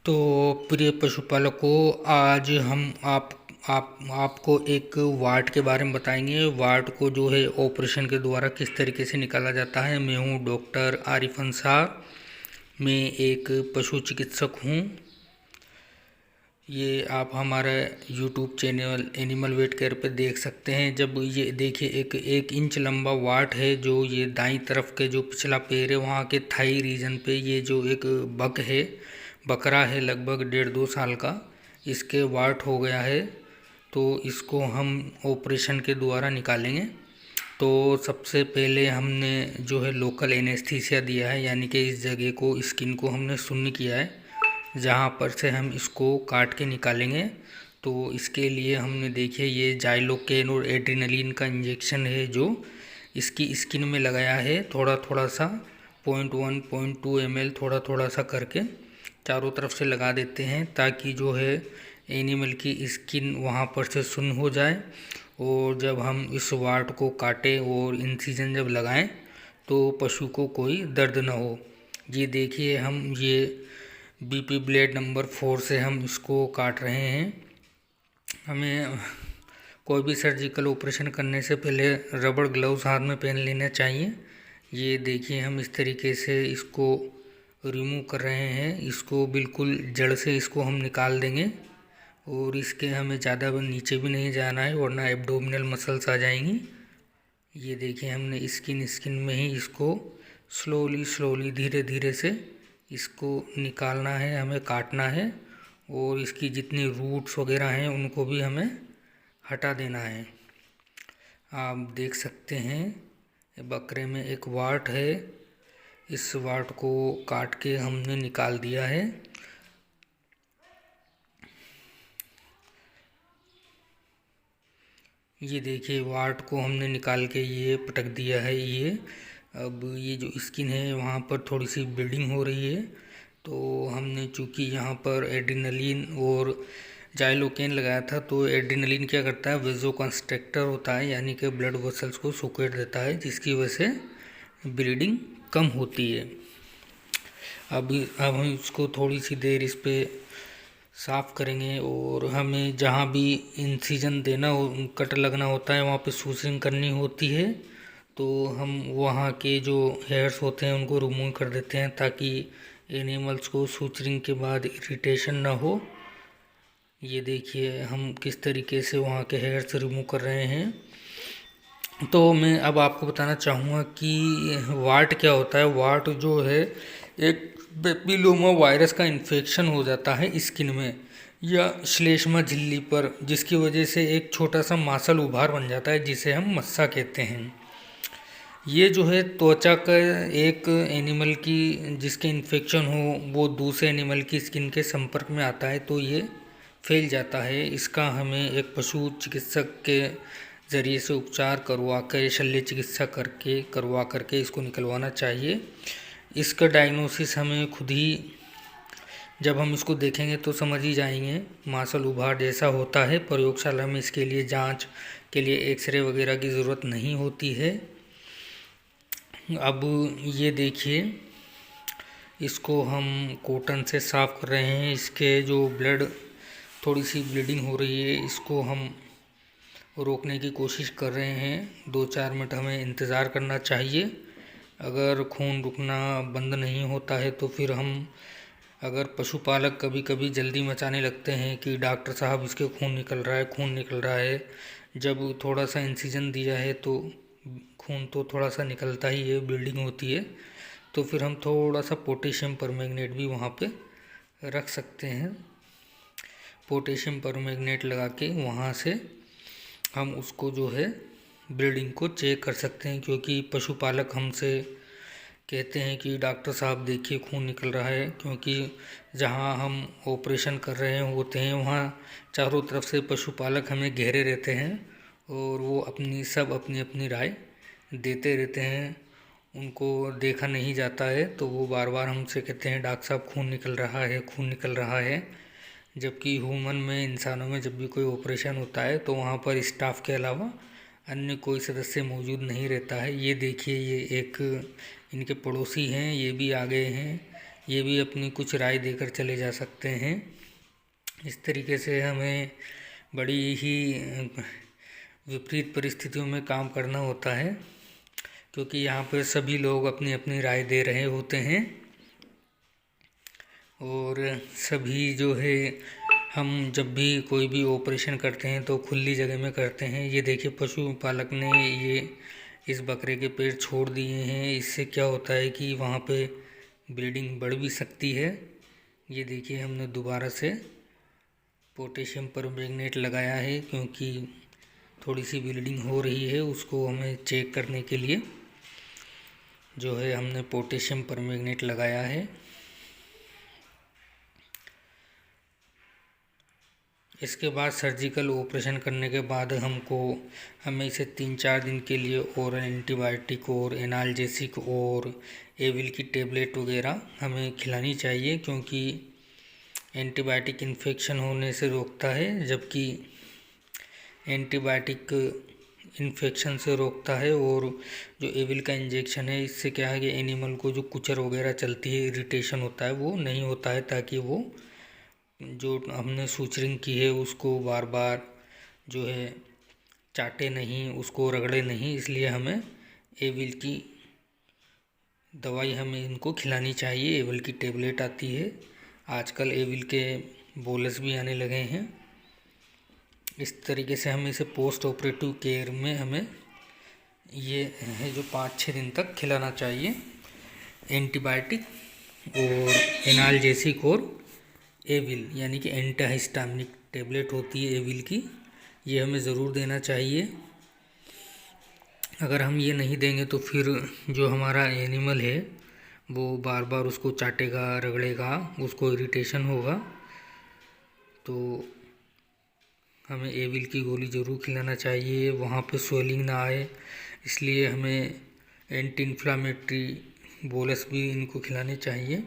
तो प्रिय पशुपालकों, आज हम आपको एक वार्ड के बारे में बताएंगे। वार्ड को जो है ऑपरेशन के द्वारा किस तरीके से निकाला जाता है। मैं हूँ डॉक्टर आरिफ अंसार। मैं एक पशु चिकित्सक हूँ। ये आप हमारा YouTube channel animal vet care पे देख सकते हैं। जब ये देखिए, एक इंच लंबा वाट है, जो ये दाईं तरफ के जो पिछला पैर है वहाँ के थाई रीजन पे ये जो एक बक है, बकरा है लगभग 1.5-2 साल का, इसके वाट हो गया है। तो इसको हम ऑपरेशन के द्वारा निकालेंगे। तो सबसे पहले हमने जो है लोकल एनेस्थीसिया दिया है, यानी कि इस जगह को, स्किन को हमने शून्य किया है जहाँ पर से हम इसको काट के निकालेंगे। तो इसके लिए हमने देखिए ये जाइलोकेन और एड्रेनलिन का इंजेक्शन है जो इसकी स्किन में लगाया है। थोड़ा थोड़ा सा 0.1 0.2 ml थोड़ा थोड़ा सा करके चारों तरफ से लगा देते हैं, ताकि जो है एनिमल की स्किन वहाँ पर से शून्य हो जाए। और जब हम इस वाट को काटें और इंसिजन जब लगाएं तो पशु को कोई दर्द ना हो। ये देखिए, हम ये बीपी ब्लेड नंबर 4 से हम इसको काट रहे हैं। हमें कोई भी सर्जिकल ऑपरेशन करने से पहले रबड़ ग्लव्स हाथ में पहन लेना चाहिए। ये देखिए, हम इस तरीके से इसको रिमूव कर रहे हैं। इसको बिल्कुल जड़ से इसको हम निकाल देंगे और इसके हमें ज़्यादा नीचे भी नहीं जाना है, वरना एब्डोमिनल मसल्स आ जाएंगी। ये देखिए, हमने स्किन में ही इसको स्लोली धीरे धीरे से इसको निकालना है, हमें काटना है। और इसकी जितनी रूट्स वगैरह हैं उनको भी हमें हटा देना है। आप देख सकते हैं बकरे में एक वाट है, इस वाट को काट के हमने निकाल दिया है। ये देखिए, वाट को हमने निकाल के ये पटक दिया है। ये अब ये जो स्किन है वहाँ पर थोड़ी सी ब्लीडिंग हो रही है। तो हमने चूँकि यहाँ पर एड्रेनलिन और जाइलोकेन लगाया था, तो एड्रेनलिन क्या करता है, वेज़ोकंस्ट्रिक्टर होता है, यानी कि ब्लड वेसल्स को सुकेट देता है, जिसकी वजह से ब्लीडिंग कम होती है। अब हम इसको थोड़ी सी देर इस पर साफ़ करेंगे। और हमें जहाँ भी इंसिजन देना हो, कट लगना होता है, वहाँ पे सूचरिंग करनी होती है। तो हम वहाँ के जो हेयर्स होते हैं उनको रिमूव कर देते हैं, ताकि एनिमल्स को सूचरिंग के बाद इरिटेशन ना हो। ये देखिए, हम किस तरीके से वहाँ के हेयर्स रिमूव कर रहे हैं। तो मैं अब आपको बताना चाहूँगा कि वार्ट क्या होता है। वार्ट जो है एक पेपिलोमा वायरस का इन्फेक्शन हो जाता है स्किन में या श्लेष्मा झिल्ली पर, जिसकी वजह से एक छोटा सा मांसल उभार बन जाता है, जिसे हम मस्सा कहते हैं। ये जो है त्वचा का एक एनिमल की जिसके इन्फेक्शन हो वो दूसरे एनिमल की स्किन के संपर्क में आता है तो ये फैल जाता है। इसका हमें एक पशु चिकित्सक के ज़रिए से उपचार करवा कर, शल्य चिकित्सा करवा करके इसको निकलवाना चाहिए। इसका डायग्नोसिस हमें खुद ही, जब हम इसको देखेंगे तो समझ ही जाएंगे। मांसल उभार जैसा होता है। प्रयोगशाला में इसके लिए जांच के लिए एक्सरे वगैरह की ज़रूरत नहीं होती है। अब ये देखिए, इसको हम कॉटन से साफ़ कर रहे हैं। इसके जो थोड़ी सी ब्लीडिंग हो रही है, इसको हम रोकने की कोशिश कर रहे हैं। 2-4 मिनट हमें इंतज़ार करना चाहिए। अगर खून रुकना बंद नहीं होता है तो फिर हम, अगर पशुपालक कभी कभी जल्दी मचाने लगते हैं कि डॉक्टर साहब इसके खून निकल रहा है, जब थोड़ा सा इंसिजन दिया है तो खून तो थोड़ा सा निकलता ही है, ब्लीडिंग होती है, तो फिर हम थोड़ा सा पोटेशियम परमैंगनेट भी वहाँ पे रख सकते हैं। पोटेशियम परमैंगनेट लगा के वहाँ से हम उसको जो है ब्लीडिंग को चेक कर सकते हैं। क्योंकि पशुपालक हमसे कहते हैं कि डॉक्टर साहब देखिए खून निकल रहा है, क्योंकि जहाँ हम ऑपरेशन कर रहे होते हैं वहाँ चारों तरफ से पशुपालक हमें घेरे रहते हैं और वो अपनी अपनी राय देते रहते हैं। उनको देखा नहीं जाता है तो वो बार बार हमसे कहते हैं डॉक्टर साहब खून निकल रहा है। जबकि ह्यूमन में, इंसानों में जब भी कोई ऑपरेशन होता है तो वहाँ पर स्टाफ के अलावा अन्य कोई सदस्य मौजूद नहीं रहता है। ये देखिए, ये एक इनके पड़ोसी हैं, ये भी आ गए हैं। ये भी अपनी कुछ राय देकर चले जा सकते हैं। इस तरीके से हमें बड़ी ही विपरीत परिस्थितियों में काम करना होता है, क्योंकि यहाँ पर सभी लोग अपनी अपनी राय दे रहे होते हैं और सभी जो है, हम जब भी कोई भी ऑपरेशन करते हैं तो खुली जगह में करते हैं। ये देखिए पशुपालक ने ये इस बकरे के पैर छोड़ दिए हैं। इससे क्या होता है कि वहाँ पे ब्लीडिंग बढ़ भी सकती है। ये देखिए हमने दोबारा से पोटेशियम परमैंगनेट लगाया है, क्योंकि थोड़ी सी ब्लीडिंग हो रही है, उसको हमें चेक करने के लिए जो है हमने पोटेशियम परमैंगनेट लगाया है। इसके बाद सर्जिकल ऑपरेशन करने के बाद हमें इसे 3-4 दिन के लिए ओरल एंटीबायोटिक और एनाल्जेसिक और एविल की टेबलेट वगैरह हमें खिलानी चाहिए, क्योंकि एंटीबायोटिक इन्फेक्शन होने से रोकता है, जबकि एंटीबायोटिक इन्फेक्शन से रोकता है। और जो एविल का इंजेक्शन है, इससे क्या है कि एनिमल को जो कुचर वगैरह चलती है, इरिटेशन होता है, वो नहीं होता है, ताकि वो जो हमने सूचरिंग की है उसको बार बार जो है चाटे नहीं, उसको रगड़े नहीं। इसलिए हमें एविल की दवाई हमें इनको खिलानी चाहिए। एविल की टेबलेट आती है, आजकल एविल के बोलस भी आने लगे हैं। इस तरीके से हमें इसे पोस्ट ऑपरेटिव केयर में हमें ये है जो 5-6 दिन तक खिलाना चाहिए। एंटीबायोटिक और एनाल्जेसिक और एविल यानी कि एंटाहिस्टामिनिक टेबलेट होती है एविल की, ये हमें ज़रूर देना चाहिए। अगर हम ये नहीं देंगे तो फिर जो हमारा एनिमल है वो बार बार उसको चाटेगा, रगड़ेगा, उसको इरिटेशन होगा। तो हमें एविल की गोली ज़रूर खिलाना चाहिए, वहाँ पे स्वेलिंग ना आए। इसलिए हमें एंटी इन्फ्लामेटरी बोलस भी इनको खिलाने चाहिए।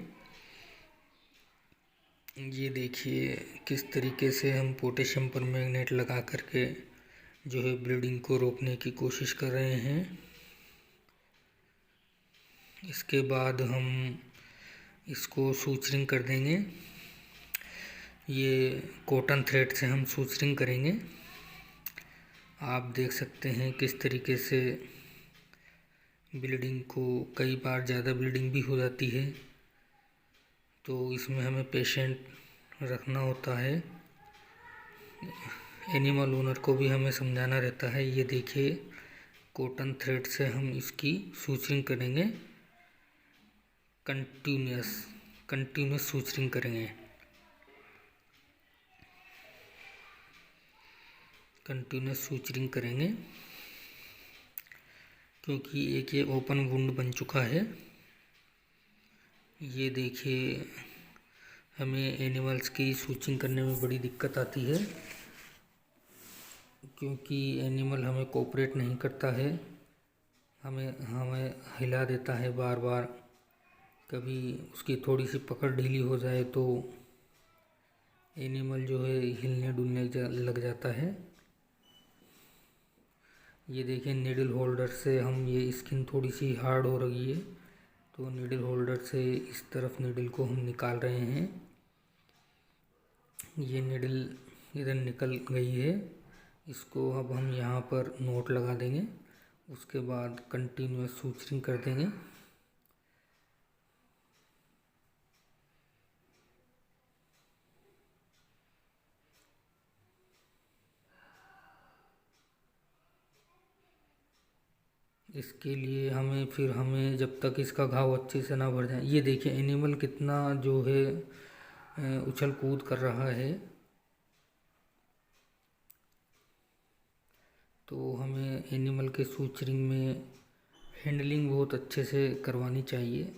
ये देखिए किस तरीके से हम पोटेशियम परमैंगनेट लगा करके जो है ब्लीडिंग को रोकने की कोशिश कर रहे हैं। इसके बाद हम इसको सूचरिंग कर देंगे। ये कॉटन थ्रेड से हम सूचरिंग करेंगे। आप देख सकते हैं किस तरीके से ब्लीडिंग को, कई बार ज़्यादा ब्लीडिंग भी हो जाती है, तो इसमें हमें पेशेंट रखना होता है। एनिमल ओनर को भी हमें समझाना रहता है। ये देखिए कॉटन थ्रेड से हम इसकी सूचरिंग करेंगे, कंटिन्यूस सूचरिंग करेंगे, कंटिन्यूस सूचरिंग करेंगे, क्योंकि एक ये ओपन वुंड बन चुका है। ये देखिए हमें एनिमल्स की सूचरिंग करने में बड़ी दिक्कत आती है, क्योंकि एनिमल हमें कोऑपरेट नहीं करता है, हमें हिला देता है बार बार। कभी उसकी थोड़ी सी पकड़ ढीली हो जाए तो एनिमल जो है हिलने डुलने लग जाता है। ये देखिए नीडल होल्डर से हम, ये स्किन थोड़ी सी हार्ड हो रही है, तो नीडल होल्डर से इस तरफ नीडल को हम निकाल रहे हैं। ये नीडल इधर निकल गई है, इसको अब हम यहाँ पर नोट लगा देंगे। उसके बाद कंटिन्यूस सूचरिंग कर देंगे। इसके लिए हमें जब तक इसका घाव अच्छे से ना भर जाए। ये देखिए एनिमल कितना जो है उछल कूद कर रहा है, तो हमें एनिमल के सूचरिंग में हैंडलिंग बहुत अच्छे से करवानी चाहिए।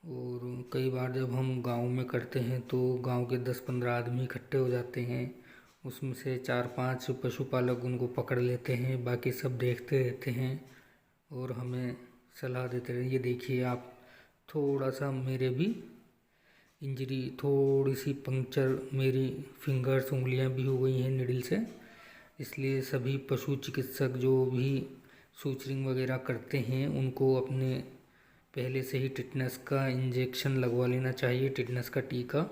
और कई बार जब हम गांव में करते हैं तो गांव के 10-15 आदमी इकट्ठे हो जाते हैं, उसमें से 4-5 पशुपालक उनको पकड़ लेते हैं, बाकी सब देखते रहते हैं और हमें सलाह देते रहते हैं। ये देखिए आप, थोड़ा सा मेरे भी इंजरी, थोड़ी सी पंक्चर, मेरी फिंगर्स, उंगलियां भी हो गई हैं निडल से। इसलिए सभी पशु चिकित्सक जो भी सूचरिंग वगैरह करते हैं उनको अपने पहले से ही टिटनेस का इंजेक्शन लगवा लेना चाहिए, टिटनेस का टीका।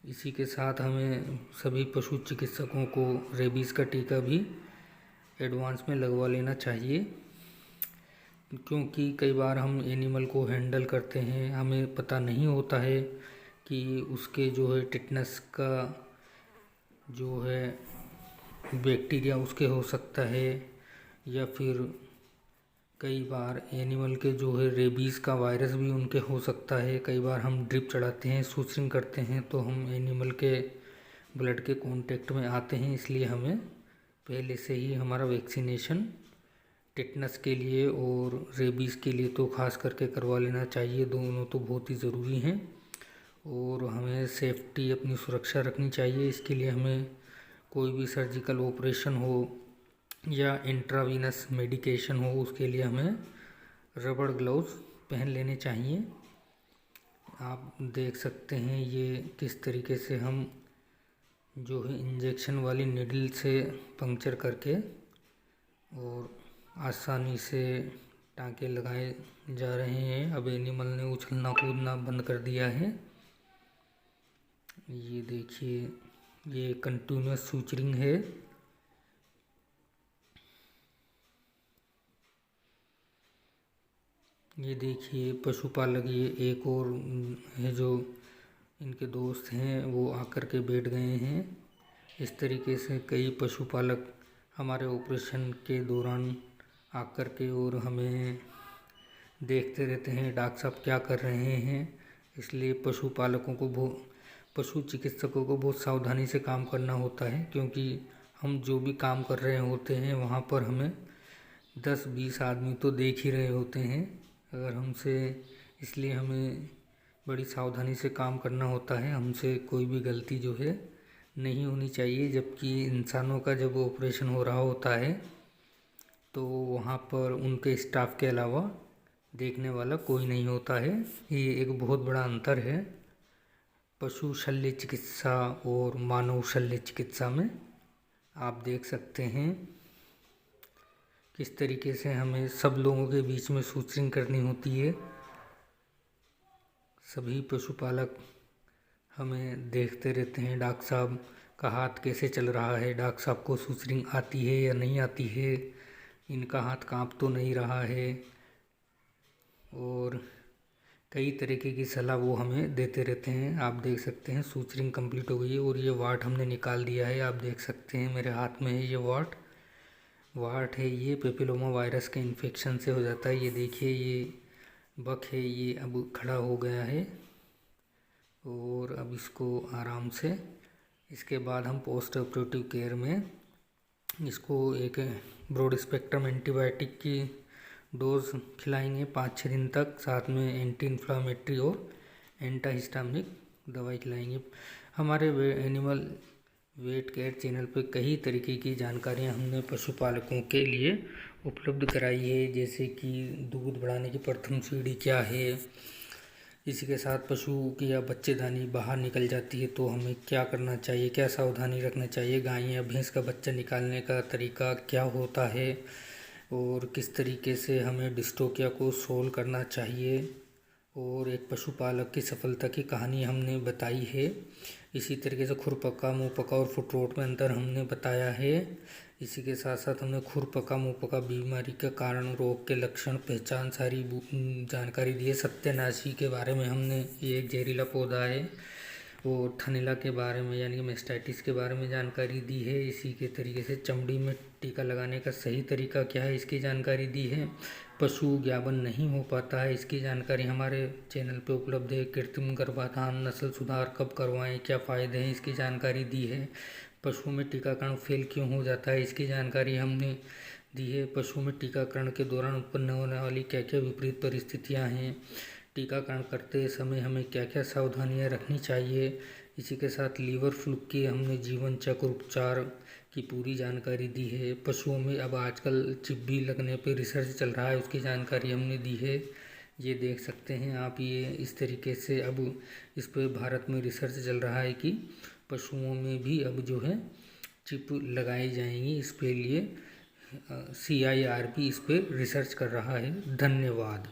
इसी के साथ हमें सभी पशु चिकित्सकों को रेबीज़ का टीका भी एडवांस में लगवा लेना चाहिए, क्योंकि कई बार हम एनिमल को हैंडल करते हैं, हमें पता नहीं होता है कि उसके जो है टिटनेस का जो है बैक्टीरिया उसके हो सकता है, या फिर कई बार एनिमल के जो है रेबीज़ का वायरस भी उनके हो सकता है। कई बार हम ड्रिप चढ़ाते हैं, सूचरिंग करते हैं, तो हम एनिमल के ब्लड के कांटेक्ट में आते हैं, इसलिए हमें पहले से ही हमारा वैक्सीनेशन टिटनेस के लिए और रेबीज़ के लिए तो खास करके करवा लेना चाहिए। दोनों तो बहुत ही ज़रूरी हैं और हमें सेफ्टी अपनी सुरक्षा रखनी चाहिए। इसके लिए हमें कोई भी सर्जिकल ऑपरेशन हो या इंट्रावीनस मेडिकेशन हो, उसके लिए हमें रबड़ ग्लव्स पहन लेने चाहिए। आप देख सकते हैं ये किस तरीके से हम जो है इंजेक्शन वाली निडल से पंक्चर करके और आसानी से टाँके लगाए जा रहे हैं। अब एनिमल ने उछलना कूदना बंद कर दिया है। ये देखिए, ये कंटिन्यूस सूचरिंग है। ये देखिए पशुपालक, ये एक और है जो इनके दोस्त हैं वो आकर के बैठ गए हैं। इस तरीके से कई पशुपालक हमारे ऑपरेशन के दौरान आकर के और हमें देखते रहते हैं डॉक्टर साहब क्या कर रहे हैं। इसलिए पशुपालकों को पशु चिकित्सकों को बहुत सावधानी से काम करना होता है, क्योंकि हम जो भी काम कर रहे होते हैं वहाँ पर हमें 10-20 आदमी तो देख ही रहे होते हैं अगर हमसे। इसलिए हमें बड़ी सावधानी से काम करना होता है। हमसे कोई भी गलती जो है नहीं होनी चाहिए। जबकि इंसानों का जब ऑपरेशन हो रहा होता है तो वहाँ पर उनके स्टाफ के अलावा देखने वाला कोई नहीं होता है। ये एक बहुत बड़ा अंतर है पशु शल्य चिकित्सा और मानव शल्य चिकित्सा में। आप देख सकते हैं किस तरीके से हमें सब लोगों के बीच में सूचरिंग करनी होती है। सभी पशुपालक हमें देखते रहते हैं डॉक्टर साहब का हाथ कैसे चल रहा है, डॉक्टर साहब को सूचरिंग आती है या नहीं आती है, इनका हाथ कांप तो नहीं रहा है, और कई तरीके की सलाह वो हमें देते रहते हैं। आप देख सकते हैं सूचरिंग कंप्लीट हो गई है और ये वाट हमने निकाल दिया है। आप देख सकते हैं मेरे हाथ में है ये वाट है। ये पेपिलोमा वायरस के इन्फेक्शन से हो जाता है। ये देखिए ये बक है, ये अब खड़ा हो गया है और अब इसको आराम से, इसके बाद हम पोस्ट ऑपरेटिव केयर में इसको एक ब्रॉड स्पेक्ट्रम एंटीबायोटिक की डोज खिलाएंगे 5-6 दिन तक। साथ में एंटी इन्फ्लामेटरी और एंटाहिस्टामिनिक दवाई खिलाएंगे। हमारे एनिमल वेट केयर चैनल पर कई तरीके की जानकारियां हमने पशुपालकों के लिए उपलब्ध कराई है, जैसे कि दूध बढ़ाने की प्रथम सीढ़ी क्या है, इसी के साथ पशु की या बच्चेदानी बाहर निकल जाती है तो हमें क्या करना चाहिए, क्या सावधानी रखना चाहिए, गाय या भैंस का बच्चा निकालने का तरीका क्या होता है, और किस तरीके से हमें डिस्टोकिया को सोल्व करना चाहिए, और एक पशुपालक की सफलता की कहानी हमने बताई है। इसी तरीके से खुरपका, मुंहपका और फुट रोट में अंतर हमने बताया है। इसी के साथ साथ हमने खुरपका मुंहपका बीमारी के कारण, रोग के लक्षण, पहचान सारी जानकारी दी है। सत्यानाशी के बारे में हमने, ये एक जहरीला पौधा है, और थनैला के बारे में यानी कि मेस्टाइटिस के बारे में जानकारी दी है। इसी के तरीके से चमड़ी में टीका लगाने का सही तरीका क्या है इसकी जानकारी दी है। पशु ज्ञापन नहीं हो पाता है इसकी जानकारी हमारे चैनल पे उपलब्ध है। कृत्रिम गर्भाधान, नस्ल सुधार कब करवाएं, क्या फ़ायदे हैं इसकी जानकारी दी है। पशुओं में टीकाकरण फेल क्यों हो जाता है इसकी जानकारी हमने दी है। पशुओं में टीकाकरण के दौरान उत्पन्न होने वाली क्या क्या विपरीत परिस्थितियां हैं, टीकाकरण करते समय हमें क्या क्या सावधानियां रखनी चाहिए। इसी के साथ लीवर फ्लू की हमने जीवन चक्र उपचार की पूरी जानकारी दी है। पशुओं में अब आजकल चिब्बी लगने पे रिसर्च चल रहा है, उसकी जानकारी हमने दी है। ये देख सकते हैं आप, ये इस तरीके से अब इस पर भारत में रिसर्च चल रहा है कि पशुओं में भी अब जो है चिप लगाई जाएंगी। इस पे लिए CIRP इस पर रिसर्च कर रहा है। धन्यवाद।